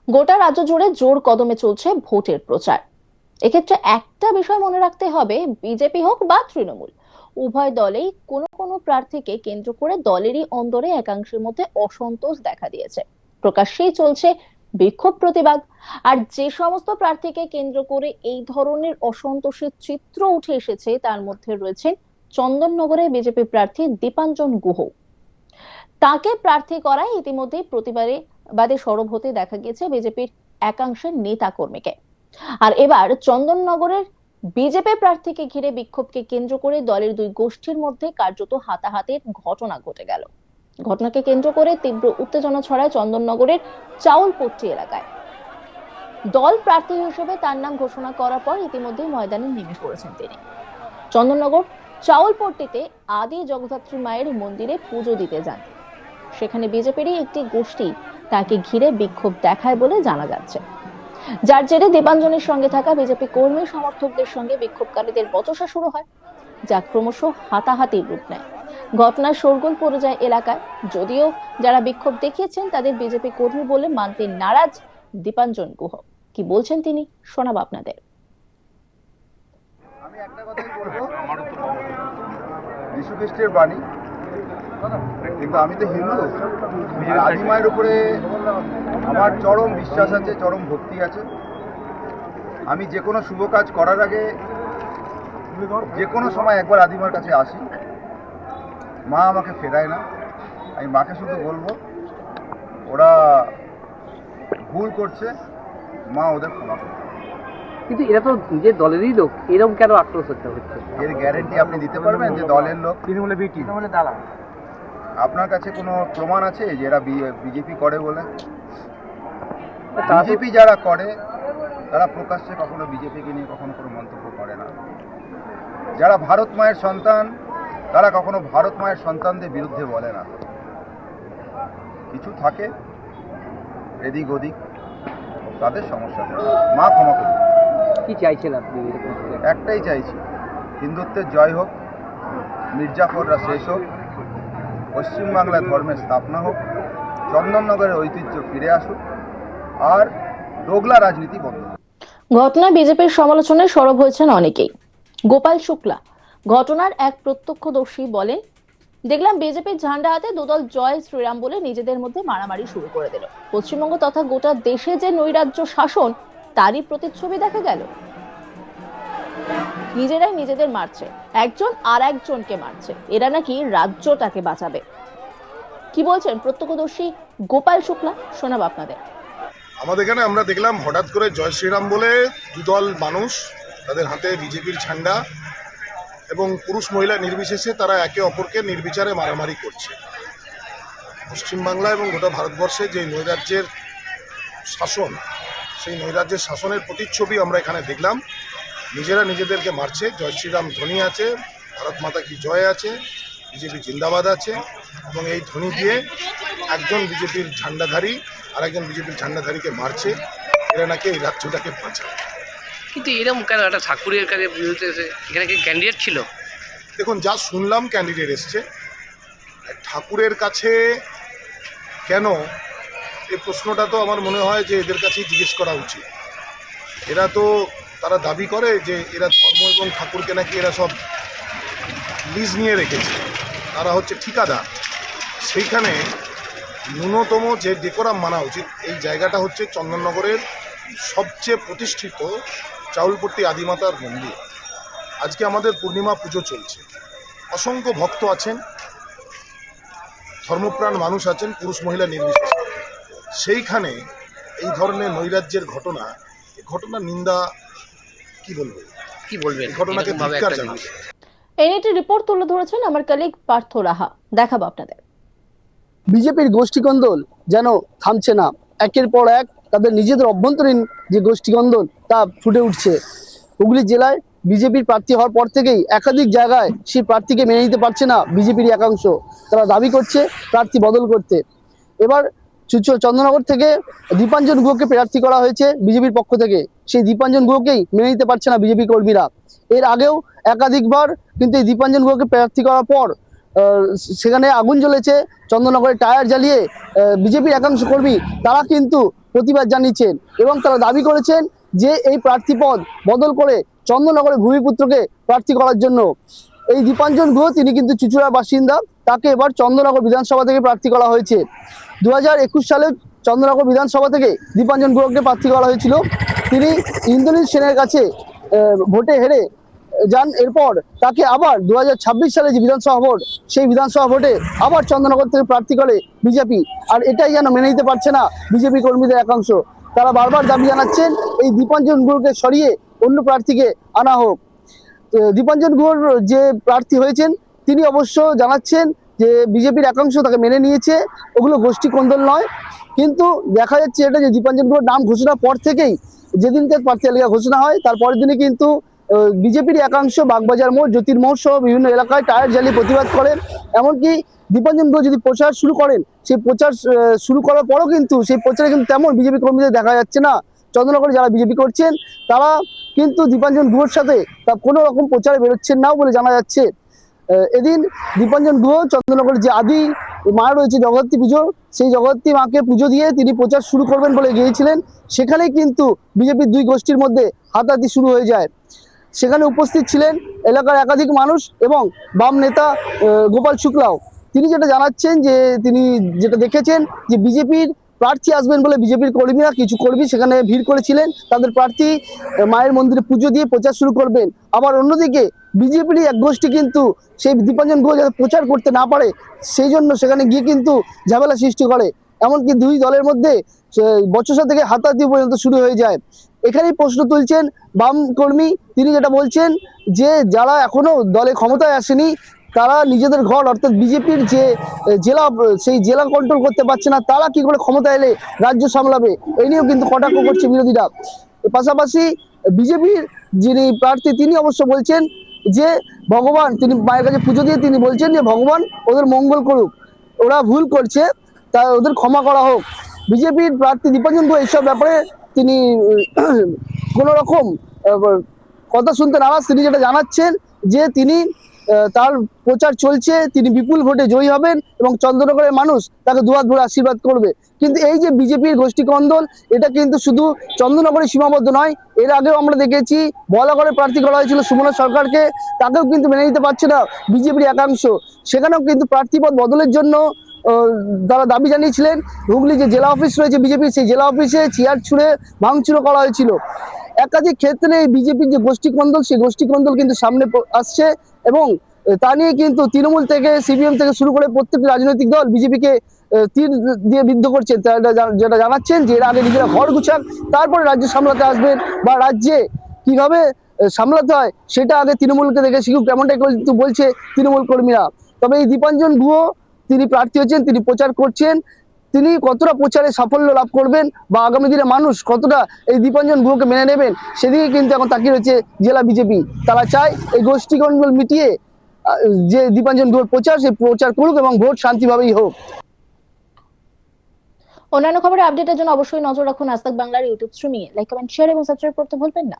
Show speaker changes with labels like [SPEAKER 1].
[SPEAKER 1] গোটা রাজ্য জুড়ে জোর কদমে চলছে ভোটের প্রচার। এক্ষেত্রে একটা বিষয় মনে রাখতে হবে, বিজেপি হোক বা তৃণমূল, উভয় দলেই কোনো কোনো প্রার্থীকে কেন্দ্র করে দলেরই অন্দরে একাংশের মধ্যে অসন্তোষ দেখা দিয়েছে। প্রকাশ্যেই চলছে বিক্ষোভ প্রতিবাদ। আর যে সমস্ত প্রার্থীকে কেন্দ্র করে এই ধরনের অসন্তোষের চিত্র উঠে এসেছে তার মধ্যে রয়েছেন চন্দননগরে বিজেপি প্রার্থী দীপাঞ্জন গুহ। তাকে প্রার্থী করায় ইতিমধ্যেই প্রতিবাদে সরব হতে দেখা গিয়েছে বিজেপির একাংশের নেতা কর্মীকে। আর এবার চন্দননগরের বিজেপি প্রার্থীকে ঘিরে বিক্ষোভকে কেন্দ্র করে দলের দুই গোষ্ঠীর মধ্যে কার্যত হাতাহাতির ঘটনা ঘটে গেল। ঘটনাকে কেন্দ্র করে তীব্র উত্তেজনা ছড়ায় চন্দননগরের চাউলপট্টি এলাকায়। দল প্রার্থী হিসেবে তার নাম ঘোষণা করার পর ইতিমধ্যেই ময়দানে নেমে পড়েছেন তিনি। চন্দননগর চাউলপট্টিতে আদি জগদ্ধাত্রী মায়ের মন্দিরে পুজো দিতে যান। সেখানে বিজেপিরই একটি গোষ্ঠী তাকে ঘিরে বিক্ষোভ দেখায় বলে জানা যাচ্ছে, যার জেরে দীপাঞ্জনের সঙ্গে থাকা বিজেপি কর্মী সমর্থকদের সঙ্গে বিক্ষোভকারীদের বচসা শুরু হয়, যা ক্রমশ হাতাহাতির রূপ নেয়। ঘটনায় শোরগোল পড়ে যায় এলাকায়। যদিও যারা বিক্ষোভ দেখিয়েছেন তাদের বিজেপি কর্মী বলে মানতে নারাজ দীপাঞ্জন গুহ। কি বলছেন তিনি, শোনাবো আপনাদের।
[SPEAKER 2] আমি একটা কথাই বলবো, যীশু খ্রিস্টের বাণী, কিন্তু আমি তো হিন্দু। আদিমায়ের উপরে আমার চরম বিশ্বাস আছে, চরম ভক্তি আছে। আমি যে কোনো শুভ কাজ করার আগে যে কোনো সময় একবার আদিমার কাছে আসি। মা আমাকে ফেরায় না। আমি মাকে শুধু বলবো ওরা ভুল করছে, মা ওদের ক্ষমা করবে।
[SPEAKER 3] কিন্তু এরা তো নিজের দলেরই লোক, এরকম কেন আক্রোশ হচ্ছে?
[SPEAKER 2] এর গ্যারেন্টি আপনি দিতে পারবেন যে দলের লোক?
[SPEAKER 3] তৃণমূলে বিটি, তৃণমূলে দালাল।
[SPEAKER 2] আপনার কাছে কোনো প্রমাণ আছে যে এরা বিজেপি করে বলে? বিজেপি যারা করে তারা প্রকাশ্যে কখনো বিজেপিকে নিয়ে কখনো কোনো মন্তব্য করে না। যারা ভারত মায়ের সন্তান তারা কখনো ভারত মায়ের সন্তানদের বিরুদ্ধে বলে না। কিছু থাকে এদিক ওদিক, তাদের সমস্যা। মা ক্ষমা করুন।
[SPEAKER 3] কি চাইছেন আপনি?
[SPEAKER 2] একটাই চাইছি, হিন্দুত্বের জয় হোক, মির্জাফররা শেষ হোক, পশ্চিমবাংলায় ধর্মের স্থাপনা হোক, চন্দননগরের ঐতিহ্য ফিরে আসুক, আর দোগলা রাজনীতি বন্ধ হোক।
[SPEAKER 1] ঘটনায় বিজেপির সমালোচনায় সরব হয়েছেন অনেকেই। গোপাল শুক্লা, ঘটনার এক প্রত্যক্ষদর্শী, বলেন, দেখলাম বিজেপির ঝান্ডা হাতে দুদল জয় শ্রীরাম বলে নিজেদের মধ্যে মারামারি শুরু করে দিল। পশ্চিমবঙ্গ তথা গোটা দেশে যে নৈরাজ্য শাসন তারই প্রতিচ্ছবি দেখা গেল। নিজেরাই নিজেদের মারছে, একজন আর একজনকে মারছে, এরা নাকি রাজ্যটাকে বাঁচাবে। কি বলছেন প্রত্যক্ষদর্শী গোপাল শুক্লা, শোনাবো আপনাদের।
[SPEAKER 4] আমাদের এখানে আমরা দেখলাম হঠাৎ করে জয় শ্রীরাম বলে দুদল মানুষ, তাদের হাতে বিজেপির ঝান্ডা, এবং পুরুষ মহিলা নির্বিশেষে তারা একে অপরকে নির্বিচারে মারামারি করছে। পশ্চিমবাংলা এবং গোটা ভারতবর্ষে যে নৈরাজ্যের শাসন, সেই নৈরাজ্যের শাসনের প্রতিচ্ছবি আমরা এখানে দেখলাম। নিজেরা নিজেদেরকে মারছে। জয় শ্রীরাম ধ্বনি আছে, ভারত মাতা কি জয় আছে, বিজেপি জিন্দাবাদ আছে, এবং এই ধ্বনি দিয়ে একজন বিজেপির ঝান্ডাধারী আর একজন বিজেপির ঝান্ডাধারীকে মারছে। এরা নাকি এই রাজ্যটাকে বাঁচায়।
[SPEAKER 3] কিন্তু এরকম কেন? একটা ঠাকুরের কাছে বিরুদ্ধে এখানে কি ক্যান্ডিডেট ছিল?
[SPEAKER 4] দেখুন, যা শুনলাম ক্যান্ডিডেট এসছে। ঠাকুরের কাছে কেন, এই প্রশ্নটা তো আমার মনে হয় যে এদের কাছেই জিজ্ঞেস করা উচিত। এরা তো তারা দাবি করে যে এরা ধর্ম এবং ঠাকুরকে নাকি এরা সব লিজ নিয়ে রেখেছে, তারা হচ্ছে ঠিকাদার। সেইখানে ন্যূনতম যে ডেকোরাম মানা উচিত। এই জায়গাটা হচ্ছে চন্দননগরের সবচেয়ে প্রতিষ্ঠিত চাউলপট্টি আদিমাতার মন্দির। আজকে আমাদের পূর্ণিমা পুজো চলছে, অসংখ্য ভক্ত আছেন, ধর্মপ্রাণ মানুষ আছেন, পুরুষ মহিলা নির্বিশেষে। সেইখানে এই ধরনের নৈরাজ্যের ঘটনা, এই ঘটনার নিন্দা কি বলবেন? ঘটনাকে ধিক্কার জানাবে।
[SPEAKER 1] এই নিয়ে একটি রিপোর্ট তুলে ধরেছেন আমার কলিগ পার্থ রাহা, দেখাবো আপনাদের।
[SPEAKER 5] বিজেপির গোষ্ঠীকন্দল যেন থামছে না। একের পর এক তাদের নিজেদের অভ্যন্তরীণ যে গোষ্ঠীকন্দল তা ফুটে উঠছে। হুগলি জেলায় বিজেপির প্রার্থী হওয়ার পর থেকেই একাধিক জায়গায় সেই প্রার্থীকে মেনে নিতে পারছে না বিজেপির একাংশ। তারা দাবি করছে প্রার্থী বদল করতে। এবার চন্দননগর থেকে দীপাঞ্জন গুহকে প্রার্থী করা হয়েছে বিজেপির পক্ষ থেকে। সেই দীপাঞ্জন গুহকেই মেনে নিতে পারছে না বিজেপি কর্মীরা। এর আগেও একাধিকবার কিন্তু এই দীপাঞ্জন গুহকে প্রার্থী করার পর সেখানে আগুন জ্বলেছে, চন্দননগরে টায়ার জ্বালিয়ে বিজেপির একাংশ কর্মী তারা কিন্তু প্রতিবাদ জানিয়েছেন এবং তারা দাবি করেছেন যে এই প্রার্থী পদ বদল করে চন্দননগরের ভূমিপুত্রকে প্রার্থী করার জন্য। এই দীপাঞ্জন গুহ তিনি কিন্তু চুঁচুড়ার বাসিন্দা, তাকে এবার চন্দননগর বিধানসভা থেকে প্রার্থী করা হয়েছে। 2021 সালে চন্দননগর বিধানসভা থেকে দীপাঞ্জন গুহকে প্রার্থী করা হয়েছিল। তিনি ইন্দ্রনীল সেনের কাছে ভোটে হেরে যান। এরপর তাকে আবার 2026 সালে যে বিধানসভা ভোট, সেই বিধানসভা ভোটে আবার চন্দননগর থেকে প্রার্থী করে বিজেপি। আর এটাই যেন মেনে নিতে পারছে না বিজেপি কর্মীদের একাংশ। তারা বারবার দাবি জানাচ্ছেন এই দীপাঞ্জন গুহকে সরিয়ে অন্য প্রার্থীকে আনা হোক। দীপাঞ্জন গুহর যে প্রার্থী হয়েছেন তিনি অবশ্য জানাচ্ছেন যে বিজেপির একাংশ তাকে মেনে নিয়েছে, ওগুলো গোষ্ঠী কোন্দল নয়। কিন্তু দেখা যাচ্ছে এটা যে দীপাঞ্জন গুহর নাম ঘোষণার পর থেকেই, যেদিনকে প্রার্থী তালিকা ঘোষণা হয় তার পরের দিনই কিন্তু বিজেপির একাংশ বাগবাজার মোড়, জ্যোতির্মোড় সহ বিভিন্ন এলাকায় টায়ার জ্বালিয়ে প্রতিবাদ করেন। এমনকি দীপাঞ্জন গুহ যদি প্রচার শুরু করেন, সেই প্রচার শুরু করার পরও কিন্তু সেই প্রচারে কিন্তু তেমন বিজেপি কর্মীদের দেখা যাচ্ছে না। চন্দননগরে যারা বিজেপি করছেন তারা কিন্তু দীপাঞ্জন গুহর সাথে তা কোনো রকম প্রচারে বেরোচ্ছেন না বলে জানা যাচ্ছে। এদিন দীপাঞ্জন গুহ চন্দননগরের যে আদি মা রয়েছে জগদ্ধাত্রী পুজো, সেই জগদ্ধাত্রী মাকে পুজো দিয়ে তিনি প্রচার শুরু করবেন বলে গিয়েছিলেন। সেখানেই কিন্তু বিজেপির দুই গোষ্ঠীর মধ্যে হাতাহাতি শুরু হয়ে যায়। সেখানে উপস্থিত ছিলেন এলাকার একাধিক মানুষ এবং বাম নেতা গোপাল শুক্লাও। তিনি যেটা জানাচ্ছেন যে তিনি যেটা দেখেছেন যে বিজেপির প্রার্থী আসবেন বলে বিজেপির কর্মীরা, কিছু কর্মী সেখানে ভিড় করেছিলেন, তাদের প্রার্থী মায়ের মন্দিরে পুজো দিয়ে প্রচার শুরু করবেন। আবার অন্যদিকে বিজেপির এক গোষ্ঠী কিন্তু সেই দীপাঞ্জন গুহ যাতে প্রচার করতে না পারে সেই জন্য সেখানে গিয়ে কিন্তু ঝামেলা সৃষ্টি করে। এমনকি দুই দলের মধ্যে বচসা থেকে হাতাহাতি পর্যন্ত শুরু হয়ে যায়। এখানেই প্রশ্ন তুলছেন বাম কর্মী, তিনি যেটা বলছেন যে যারা এখনো দলে ক্ষমতায় আসেনি তারা নিজেদের ঘর অর্থাৎ বিজেপির যে জেলা, সেই জেলা কন্ট্রোল করতে পারছে না, তারা কি করে ক্ষমতা এলে রাজ্য সামলাবে, এই নিয়েও কিন্তু কটাক্ষ করছে বিরোধীরা। পাশাপাশি বিজেপির যিনি প্রার্থী তিনি অবশ্য বলছেন যে ভগবান, তিনি মায়ের কাছে পুজো দিয়ে তিনি বলছেন যে ভগবান ওদের মঙ্গল করুক, ওরা ভুল করছে তা ওদের ক্ষমা করা হোক। বিজেপির প্রার্থী দীপাঞ্জন গুহ এইসব ব্যাপারে তিনি কোনো রকম কথা শুনতে নারাজ। তিনি যেটা জানাচ্ছেন যে তিনি তার প্রচার চলছে, তিনি বিপুল ভোটে জয়ী হবেন এবং চন্দননগরের মানুষ তাকে দুহাত ভরে আশীর্বাদ করবে। কিন্তু এই যে বিজেপির গোষ্ঠী কন্দল, এটা কিন্তু শুধু চন্দননগরে সীমাবদ্ধ নয়। এর আগেও আমরা দেখেছি বলাগড়ে প্রার্থী করা হয়েছিল সুমনা সরকারকে, তাকেও কিন্তু মেনে নিতে পারছে না বিজেপির একাংশ। সেখানেও কিন্তু প্রার্থীপদ বদলের জন্য তারা দাবি জানিয়েছিলেন। হুগলি যে জেলা অফিস রয়েছে বিজেপির, সেই জেলা অফিসে চেয়ার ছুঁড়ে ভাঙচুরও করা হয়েছিল। একাধিক ক্ষেত্রে এই বিজেপির যে গোষ্ঠী কন্দল, সেই গোষ্ঠী কন্দল কিন্তু সামনে আসছে এবং তা নিয়ে কিন্তু তৃণমূল থেকে সিপিএম থেকে শুরু করে প্রত্যেকটি রাজনৈতিক দল বিজেপিকে তীর দিয়ে বিদ্ধ করছেন। যেটা জানাচ্ছেন যে এর আগে নিজেরা ঘর গুছান, তারপরে রাজ্য সামলাতে আসবেন বা রাজ্যে কিভাবে সামলাতে হয় সেটা আগে তৃণমূলকে দেখে শিখুক, এমনটাই কিন্তু বলছে তৃণমূল কর্মীরা। তবে এই দীপাঞ্জন গুহ তিনি প্রার্থী হচ্ছেন, তিনি প্রচার করছেন, তিনি কতটা প্রচারে সাফল্য লাভ করবেন বা আগামী দিনে মানুষ কতটা এই দীপাঞ্জন গুহকে মেনে নেবেন সেদিকে কিন্তু এখন তাকিয়ে রয়েছে জেলা বিজেপি। তারা চায় এই গোষ্ঠী কন্দল মিটিয়ে যে দীপাঞ্জন গুহর প্রচার, সে প্রচার করুক এবং ভোট শান্তিভাবেই হোক।
[SPEAKER 1] অন্যান্য খবরের আপডেটের জন্য অবশ্যই নজর রাখুন আজ তাক বাংলার ইউটিউব স্ট্রিমিংয়ে। লাইক, কমেন্ট, শেয়ার এবং সাবস্ক্রাইব করতে ভুলবেন না।